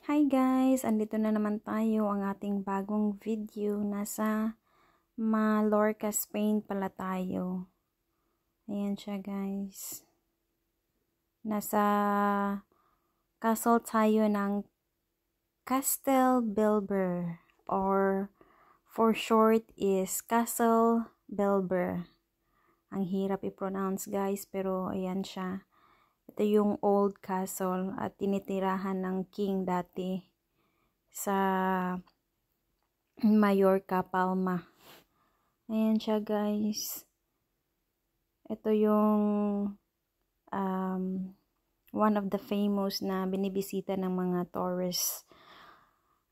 Hi guys! Andito na naman tayo ang ating bagong video. Nasa Mallorca, Spain pala tayo. Ayan siya guys. Nasa castle tayo ng Castelbelber, or for short is Castelbelber. Ang hirap i-pronounce guys, pero ayan siya. Ito yung old castle at tinitirahan ng king dati sa Mallorca, Palma. Ayan siya guys. Ito yung one of the famous na binibisita ng mga tourists.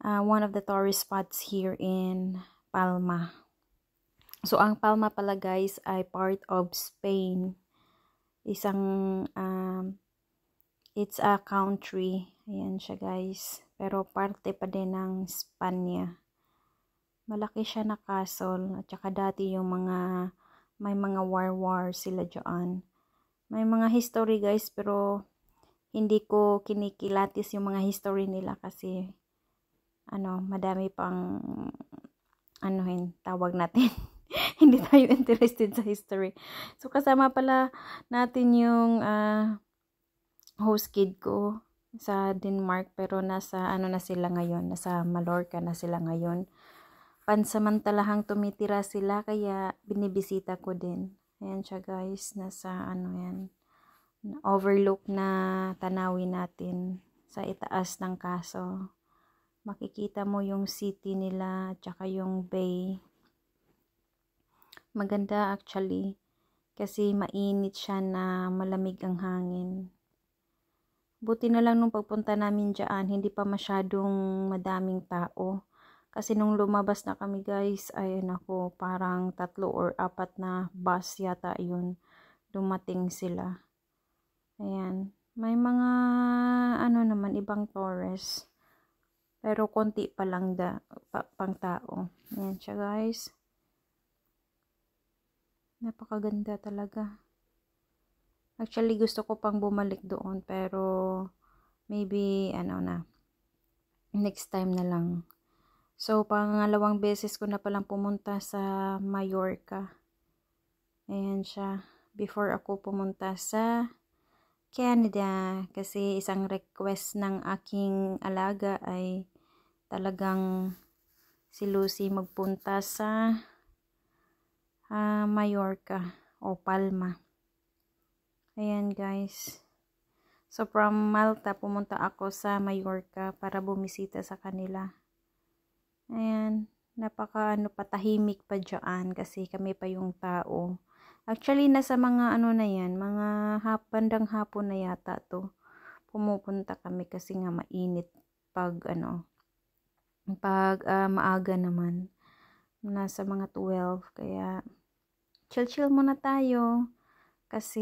One of the tourist spots here in Palma. So ang Palma pala guys ay part of Spain. It's a country. Ayan siya guys. Pero parte pa din ng Spanya. Malaki siya na castle. At saka dati yung may mga war sila dyan. May mga history guys, pero hindi ko kinikilatis yung mga history nila kasi madami pang tawag natin. Hindi tayo interested sa history. So kasama pala natin yung host kid ko sa Denmark, pero nasa na sila ngayon, nasa Mallorca na sila ngayon. Pansamantalahang tumitira sila, kaya binibisita ko din. Ayan siya guys, nasa yan, overlook na tanawin natin sa itaas ng castle. Makikita mo yung city nila, tsaka yung bay. Maganda actually, kasi mainit siya na malamig ang hangin. Buti na lang nung pagpunta namin dyan, hindi pa masyadong madaming tao. Kasi nung lumabas na kami guys, ay parang 3 or 4 na bus yata yun. Dumating sila. Ayan. May mga naman ibang tourists. Pero konti pa lang pang tao. Ayan siya guys. Napakaganda talaga. Actually, gusto ko pang bumalik doon, pero maybe, next time na lang. So, pangalawang beses ko na palang pumunta sa Mallorca. Ayan siya. Before ako pumunta sa Canada, kasi isang request ng aking alaga ay talagang si Lucy magpunta sa Mallorca o Palma. Ayan guys. So from Malta, pumunta ako sa Mallorca para bumisita sa kanila. Ayan. Patahimik pa dyan kasi kami pa yung tao. Actually, nasa mga na yan, mga bandang hapon na yata to. Pumupunta kami kasi nga mainit pag maaga naman. Nasa mga 12, kaya chill muna tayo kasi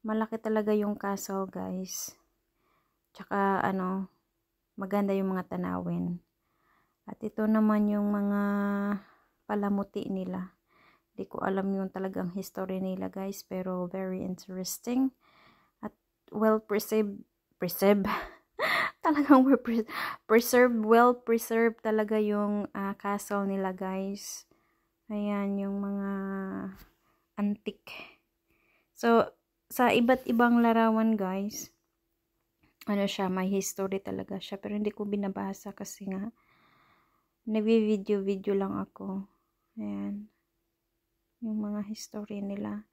malaki talaga yung castle guys. Tsaka maganda yung mga tanawin. At ito naman yung mga palamuti nila. Hindi ko alam yung talagang history nila guys, pero very interesting. At well preserved. Talagang well preserved talaga yung castle nila guys. Ayan yung mga antique. So sa iba't ibang larawan guys, may history talaga siya, pero hindi ko binabasa kasi nga nagvi-video lang ako. Ayan yung mga history nila.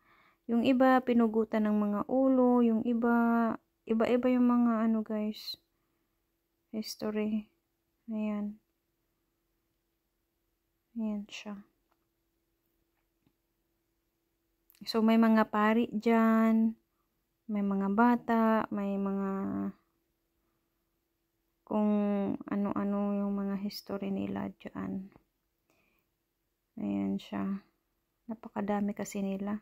Yung iba pinugutan ng mga ulo, yung iba yung mga guys, history. Ayan siya. So may mga pari dyan, may mga bata, may mga kung ano yung mga history nila dyan. Ayan siya. Napakadami kasi nila.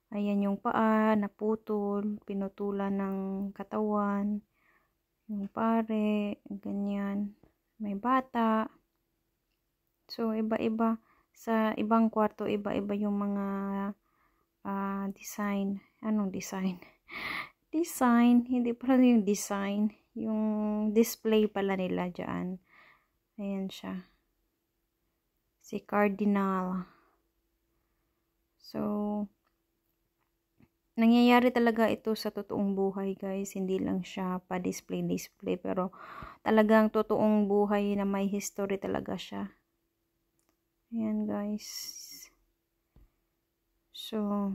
Ayan yung paa, naputol, pinutulan ng katawan. Yung pare, ganyan. May bata. So iba-iba. Sa ibang kwarto, iba-iba yung mga design. Anong design? Design. Hindi pala yung design. yung display pala nila dyan. Ayan siya. Si Cardinal. So, nangyayari talaga ito sa totoong buhay, guys. Hindi lang siya pa-display. Pero talagang totoong buhay na may history talaga siya. Ayan, guys. So,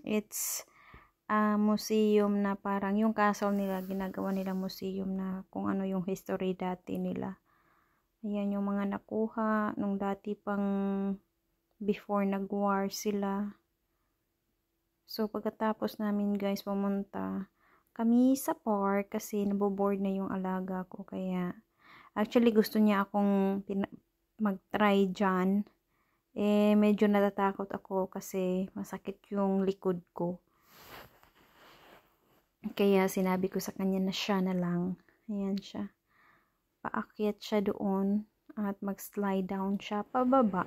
it's a museum na parang yung castle nila, ginagawa nila museum na kung ano yung history dati nila. Ayan yung mga nakuha nung dati pang before nag-war sila. So, pagkatapos namin guys pumunta kami sa park kasi naboboard na yung alaga ko. Kaya, actually gusto niya akong mag-try dyan. Medyo natatakot ako kasi masakit yung likod ko. Kaya, sinabi ko sa kanya na siya na lang. Ayan siya. Paakyat siya doon at mag-slide down siya pababa.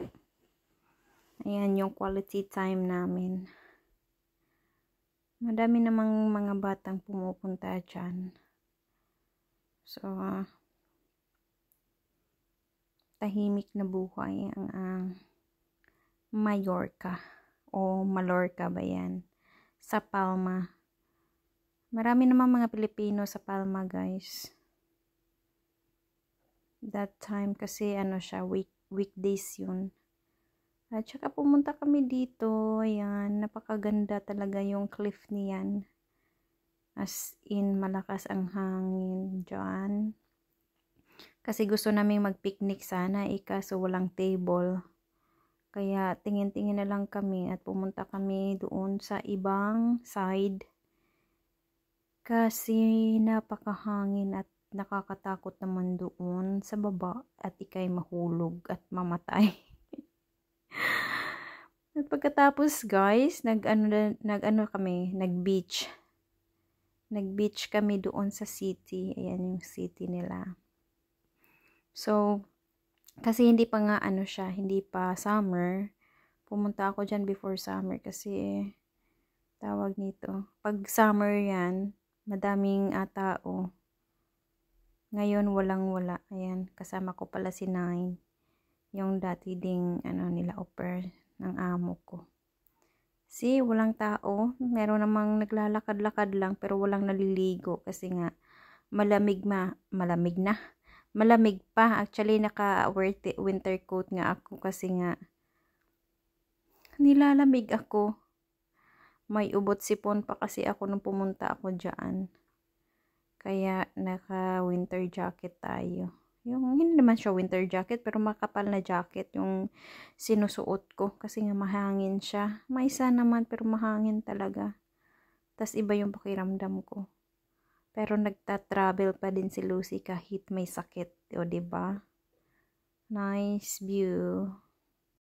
Ayan yung quality time namin. Madami namang mga batang pumupunta dyan. So, tahimik na buhay ang Mallorca o Mallorca ba yan? Sa Palma. Marami namang mga Pilipino sa Palma, guys. That time kasi ano siya, weekdays yun. At saka pumunta kami dito. Ayan, napakaganda talaga yung cliff niyan. As in, malakas ang hangin dyan. Kasi gusto namin mag-picnic sana, kaso walang table. Kaya tingin-tingin na lang kami at pumunta kami doon sa ibang side. Kasi napakahangin at nakakatakot naman doon sa baba at ikay mahulog at mamatay. At pagkatapos guys, nag-beach. Nag-beach kami doon sa city. Ayan yung city nila. So, kasi hindi pa nga siya, hindi pa summer. Pumunta ako dyan before summer kasi tawag nito. Pag summer yan, madaming tao. Ngayon walang-wala. Ayan, kasama ko pala si Nine. Yung dati ding nila au pair ng amo ko. See, walang tao. Meron namang naglalakad-lakad lang pero walang naliligo kasi nga malamig na. Malamig pa. Actually, naka-winter coat nga ako kasi nga nilalamig ako. May ubot sipon pa kasi ako nung pumunta ako dyan. Kaya, naka-winter jacket tayo. Yung, hindi naman siya winter jacket, pero makapal na jacket yung sinusuot ko. Kasi nga mahangin siya. Maisa naman, pero mahangin talaga. Tas iba yung pakiramdam ko. Pero nagta-travel pa din si Lucy kahit may sakit. O, diba? Nice view.